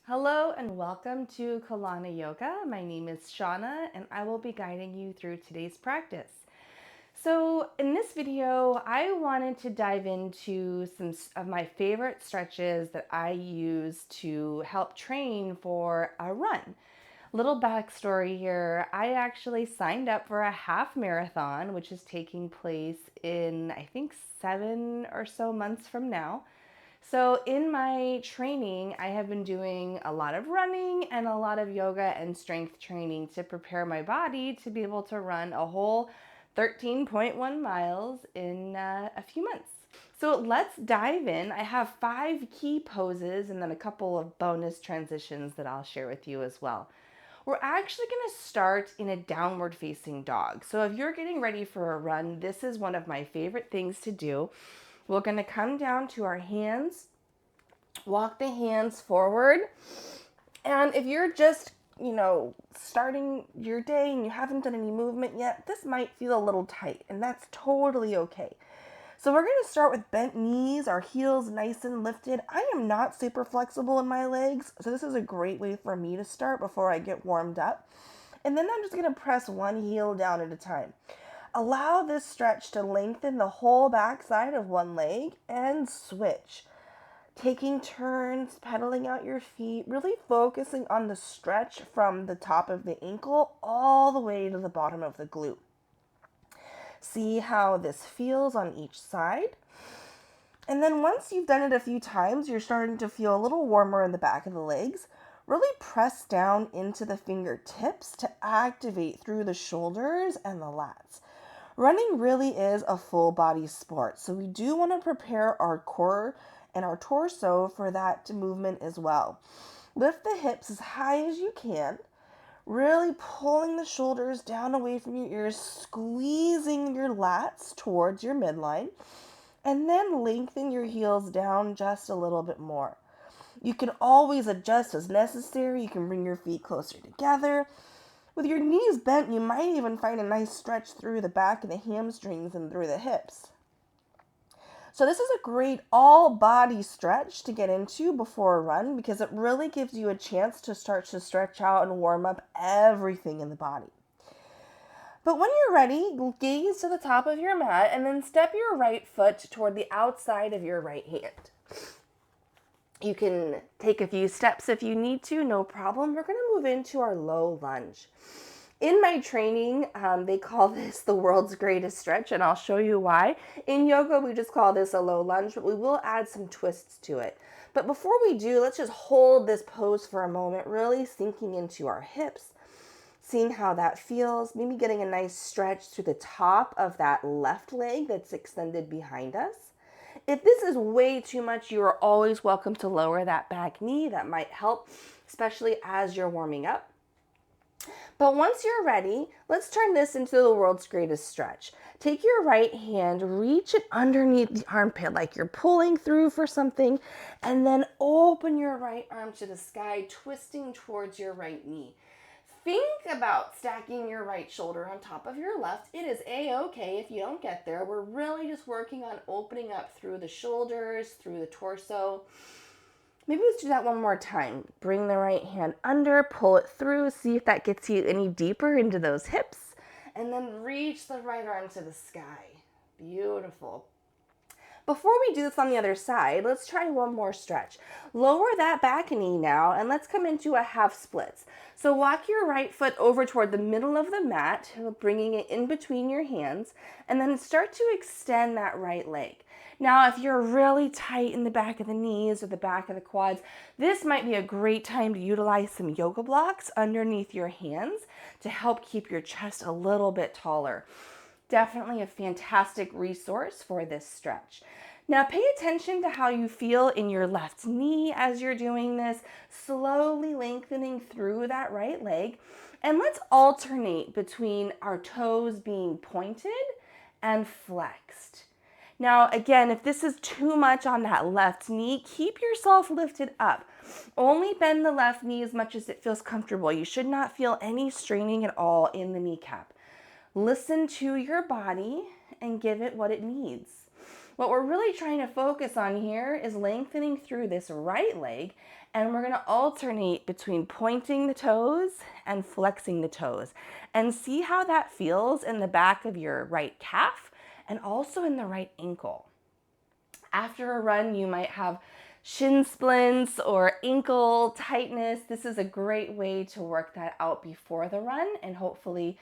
Hello and welcome to Kalana Yoga. My name is Shauna and I will be guiding you through today's practice. So in this video, I wanted to dive into some of my favorite stretches that I use to help train for a run. Little backstory here, I actually signed up for a half marathon, which is taking place in, I think, 7 or so months from now. So in my training, I have been doing a lot of running and a lot of yoga and strength training to prepare my body to be able to run a whole 13.1 miles in a few months. So let's dive in. I have 5 key poses and then a couple of bonus transitions that I'll share with you as well. We're actually going to start in a downward facing dog. So if you're getting ready for a run, this is one of my favorite things to do. We're going to come down to our hands, walk the hands forward. And if you're just, starting your day and you haven't done any movement yet, this might feel a little tight, and that's totally okay. So we're going to start with bent knees, our heels nice and lifted. I am not super flexible in my legs, so this is a great way for me to start before I get warmed up. And then I'm just going to press one heel down at a time. Allow this stretch to lengthen the whole backside of one leg and switch. Taking turns, pedaling out your feet, really focusing on the stretch from the top of the ankle all the way to the bottom of the glute. See how this feels on each side. And then once you've done it a few times, you're starting to feel a little warmer in the back of the legs. Really press down into the fingertips to activate through the shoulders and the lats. Running really is a full body sport, so we do want to prepare our core and our torso for that movement as well. Lift the hips as high as you can, really pulling the shoulders down away from your ears, squeezing your lats towards your midline, and then lengthen your heels down just a little bit more. You can always adjust as necessary. You can bring your feet closer together. With your knees bent, you might even find a nice stretch through the back of the hamstrings and through the hips. So this is a great all-body stretch to get into before a run because it really gives you a chance to start to stretch out and warm up everything in the body. But when you're ready, gaze to the top of your mat and then step your right foot toward the outside of your right hand. You can take a few steps if you need to, no problem. We're going to move into our low lunge. In my training, they call this the world's greatest stretch, and I'll show you why. In yoga, we just call this a low lunge, but we will add some twists to it. But before we do, let's just hold this pose for a moment, really sinking into our hips, seeing how that feels, maybe getting a nice stretch to the top of that left leg that's extended behind us. If this is way too much, you are always welcome to lower that back knee. That might help, especially as you're warming up. But once you're ready, let's turn this into the world's greatest stretch. Take your right hand, reach it underneath the armpit like you're pulling through for something, and then open your right arm to the sky, twisting towards your right knee. Think about stacking your right shoulder on top of your left. It is a-okay if you don't get there. We're really just working on opening up through the shoulders, through the torso. Maybe let's do that one more time. Bring the right hand under, pull it through, see if that gets you any deeper into those hips, and then reach the right arm to the sky. Beautiful. Before we do this on the other side, let's try one more stretch. Lower that back knee now, and let's come into a half splits. So walk your right foot over toward the middle of the mat, bringing it in between your hands, and then start to extend that right leg. Now, if you're really tight in the back of the knees or the back of the quads, this might be a great time to utilize some yoga blocks underneath your hands to help keep your chest a little bit taller. Definitely a fantastic resource for this stretch. Now pay attention to how you feel in your left knee as you're doing this, slowly lengthening through that right leg. And let's alternate between our toes being pointed and flexed. Now again, if this is too much on that left knee, keep yourself lifted up. Only bend the left knee as much as it feels comfortable. You should not feel any straining at all in the kneecap. Listen to your body and give it what it needs. What we're really trying to focus on here is lengthening through this right leg, and we're gonna alternate between pointing the toes and flexing the toes. And see how that feels in the back of your right calf and also in the right ankle. After a run, you might have shin splints or ankle tightness. This is a great way to work that out before the run and hopefully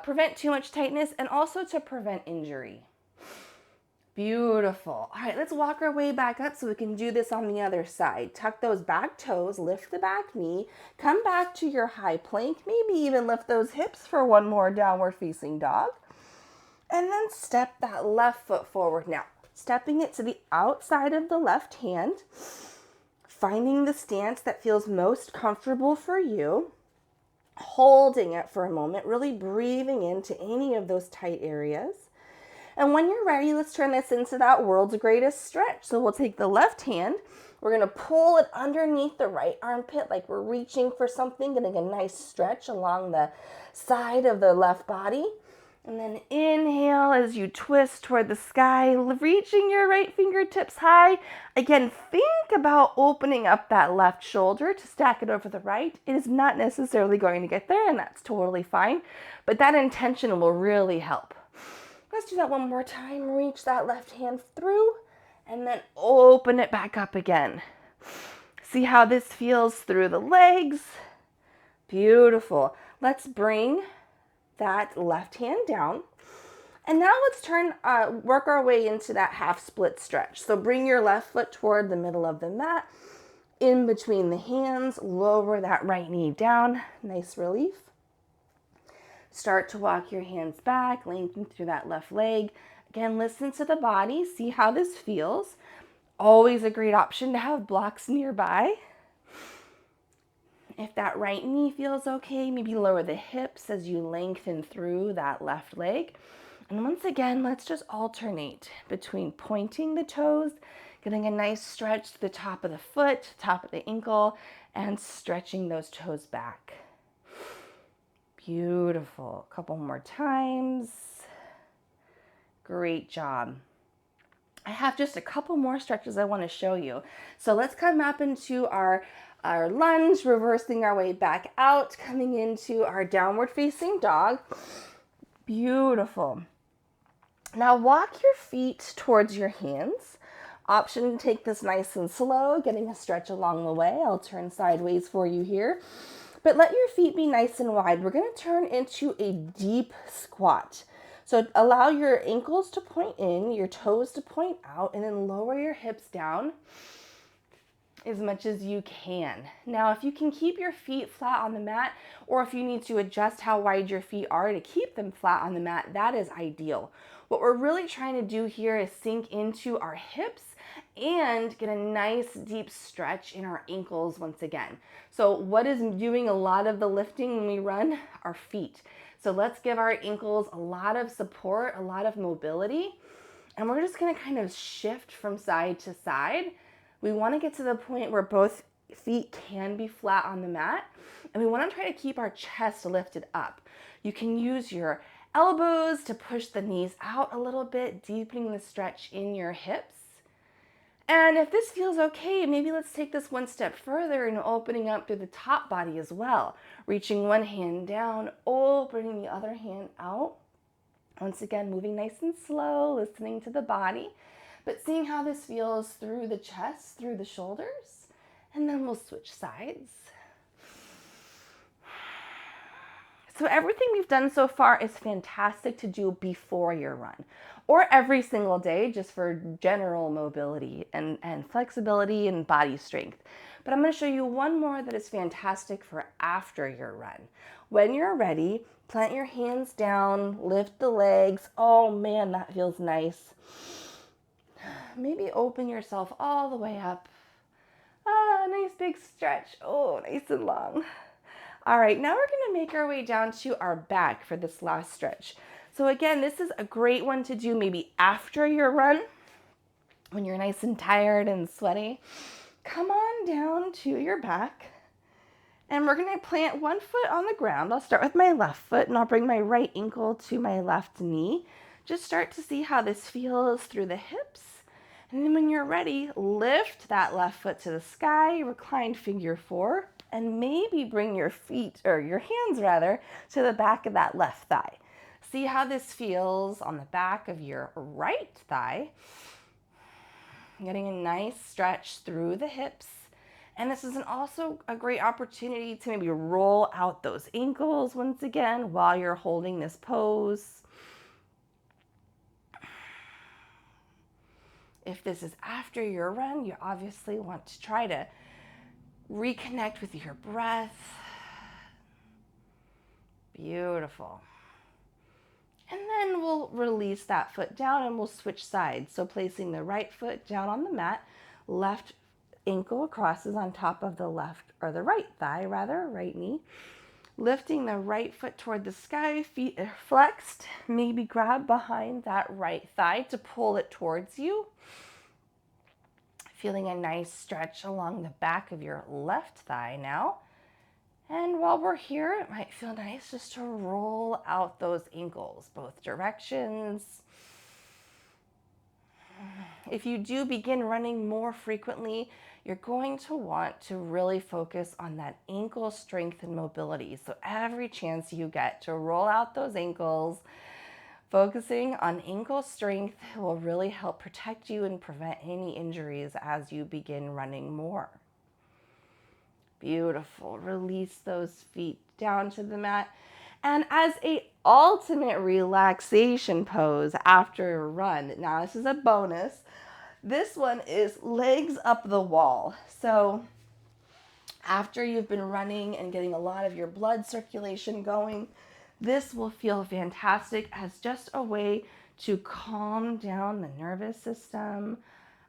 prevent too much tightness and also to prevent injury. Beautiful. All right, let's walk our way back up so we can do this on the other side. Tuck those back toes, lift the back knee, come back to your high plank, maybe even lift those hips for one more downward facing dog. And then step that left foot forward now. Stepping it to the outside of the left hand, finding the stance that feels most comfortable for you, holding it for a moment, really breathing into any of those tight areas. And when you're ready, let's turn this into that world's greatest stretch. So we'll take the left hand, we're gonna pull it underneath the right armpit like we're reaching for something, getting a nice stretch along the side of the left body. And then inhale as you twist toward the sky, reaching your right fingertips high. Again, think about opening up that left shoulder to stack it over the right. It is not necessarily going to get there, and that's totally fine, but that intention will really help. Let's do that one more time. Reach that left hand through and then open it back up again. See how this feels through the legs. Beautiful. Let's bring that left hand down. And now let's work our way into that half split stretch. So bring your left foot toward the middle of the mat, in between the hands, lower that right knee down. Nice relief. Start to walk your hands back, lengthen through that left leg. Again, listen to the body, see how this feels. Always a great option to have blocks nearby. If that right knee feels okay, maybe lower the hips as you lengthen through that left leg. And once again, let's just alternate between pointing the toes, getting a nice stretch to the top of the foot, top of the ankle, and stretching those toes back. Beautiful. A couple more times. Great job. I have just a couple more stretches I want to show you. So let's come up into our lunge, reversing our way back out, coming into our downward facing dog. Beautiful. Now walk your feet towards your hands. Option to take this nice and slow, getting a stretch along the way. I'll turn sideways for you here. But let your feet be nice and wide. We're going to turn into a deep squat. So allow your ankles to point in, your toes to point out, and then lower your hips down as much as you can. Now, if you can keep your feet flat on the mat, or if you need to adjust how wide your feet are to keep them flat on the mat, that is ideal. What we're really trying to do here is sink into our hips and get a nice deep stretch in our ankles once again. So what is doing a lot of the lifting when we run? Our feet. So let's give our ankles a lot of support, a lot of mobility, and we're just gonna kind of shift from side to side. We wanna get to the point where both feet can be flat on the mat, and we wanna try to keep our chest lifted up. You can use your elbows to push the knees out a little bit, deepening the stretch in your hips. And if this feels okay, maybe let's take this one step further and opening up through the top body as well. Reaching one hand down, opening the other hand out. Once again, moving nice and slow, listening to the body, but seeing how this feels through the chest, through the shoulders, and then we'll switch sides. So everything we've done so far is fantastic to do before your run or every single day just for general mobility and flexibility and body strength. But I'm going to show you one more that is fantastic for after your run. When you're ready, plant your hands down, lift the legs. Oh man, that feels nice. Maybe open yourself all the way up. Ah, nice big stretch. Oh, nice and long. All right, now we're gonna make our way down to our back for this last stretch. So again, this is a great one to do maybe after your run, when you're nice and tired and sweaty. Come on down to your back, and we're gonna plant one foot on the ground. I'll start with my left foot, and I'll bring my right ankle to my left knee. Just start to see how this feels through the hips. And then when you're ready, lift that left foot to the sky, reclined figure 4, and maybe bring your feet, or your hands rather, to the back of that left thigh. See how this feels on the back of your right thigh. Getting a nice stretch through the hips. And this is also a great opportunity to maybe roll out those ankles once again while you're holding this pose. If this is after your run, you obviously want to try to reconnect with your breath. Beautiful. And then we'll release that foot down and we'll switch sides. So placing the right foot down on the mat, left ankle crosses on top of the left, or the right thigh rather, right knee. Lifting the right foot toward the sky, feet are flexed. Maybe grab behind that right thigh to pull it towards you. Feeling a nice stretch along the back of your left thigh now. And while we're here, it might feel nice just to roll out those ankles, both directions. If you do begin running more frequently, you're going to want to really focus on that ankle strength and mobility. So every chance you get to roll out those ankles, focusing on ankle strength will really help protect you and prevent any injuries as you begin running more. Beautiful. Release those feet down to the mat. And as an ultimate relaxation pose after a run, now this is a bonus. This one is legs up the wall. So after you've been running and getting a lot of your blood circulation going, this will feel fantastic as just a way to calm down the nervous system,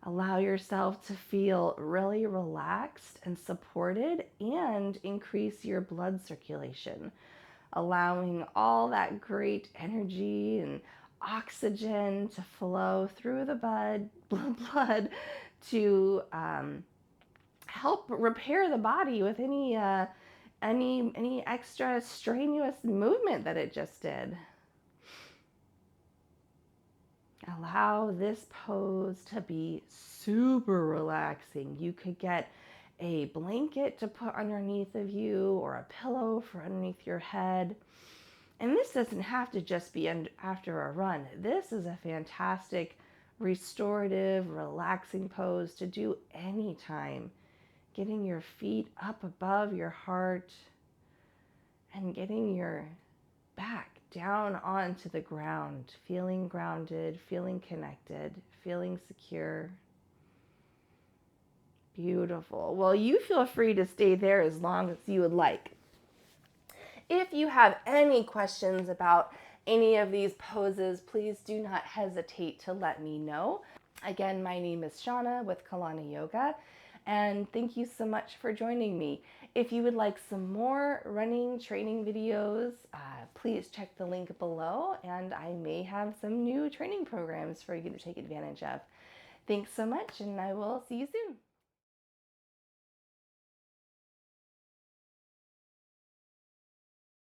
allow yourself to feel really relaxed and supported, and increase your blood circulation, allowing all that great energy and oxygen to flow through the blood to help repair the body with any extra strenuous movement that it just did. Allow this pose to be super relaxing. You could get a blanket to put underneath of you or a pillow for underneath your head. And this doesn't have to just be after a run. This is a fantastic restorative, relaxing pose to do anytime. Getting your feet up above your heart and getting your back down onto the ground, feeling grounded, feeling connected, feeling secure. Beautiful. Well, you feel free to stay there as long as you would like. If you have any questions about any of these poses, please do not hesitate to let me know. Again, my name is Shauna with Kalana Yoga, and thank you so much for joining me. If you would like some more running training videos, please check the link below, and I may have some new training programs for you to take advantage of. Thanks so much, and I will see you soon.